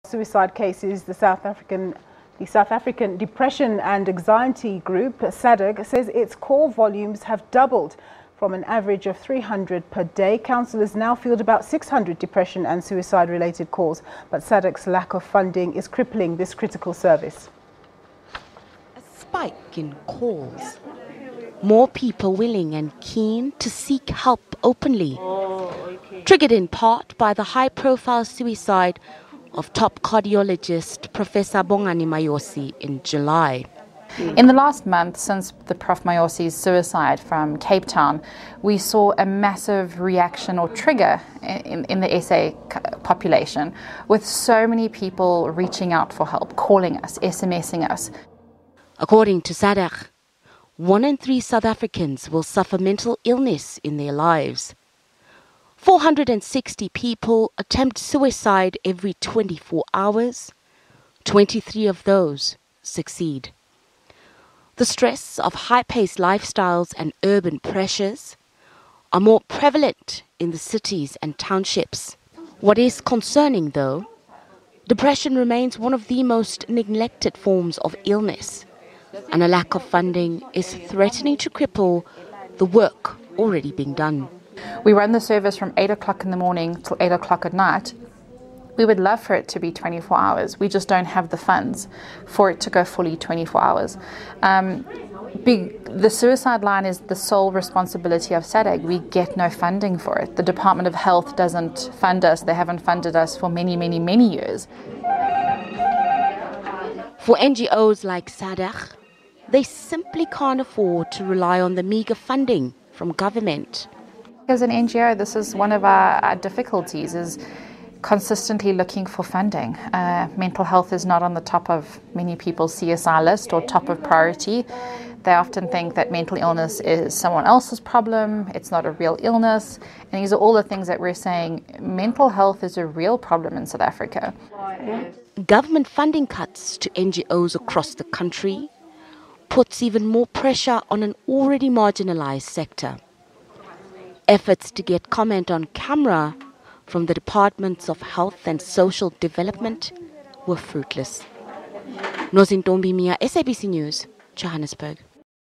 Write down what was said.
Suicide cases, the South African Depression and Anxiety Group, SADAG, says its call volumes have doubled from an average of 300 per day. Counsellors now field about 600 depression and suicide-related calls, but SADAG's lack of funding is crippling this critical service. A spike in calls. More people willing and keen to seek help openly. Triggered in part by the high-profile suicide of top cardiologist Professor Bongani Mayosi in July. In the last month, since the Prof Mayosi's suicide from Cape Town, we saw a massive reaction or trigger in the SA population, with so many people reaching out for help, calling us, SMSing us. According to SADAG, 1 in 3 South Africans will suffer mental illness in their lives. 460 people attempt suicide every 24 hours. 23 of those succeed. The stress of high-paced lifestyles and urban pressures are more prevalent in the cities and townships. What is concerning, though, depression remains one of the most neglected forms of illness, and a lack of funding is threatening to cripple the work already being done. We run the service from 8 o'clock in the morning till 8 o'clock at night. We would love for it to be 24 hours. We just don't have the funds for it to go fully 24 hours. The suicide line is the sole responsibility of SADAG. We get no funding for it. The Department of Health doesn't fund us. They haven't funded us for many, many, many years. For NGOs like SADAG, they simply can't afford to rely on the meagre funding from government. As an NGO, this is one of our difficulties, is consistently looking for funding. Mental health is not on the top of many people's CSI list or top of priority. They often think that mental illness is someone else's problem, it's not a real illness. And these are all the things that we're saying. Mental health is a real problem in South Africa. Government funding cuts to NGOs across the country puts even more pressure on an already marginalized sector. Efforts to get comment on camera from the Departments of Health and Social Development were fruitless. Nozintombi Mia, SABC News, Johannesburg.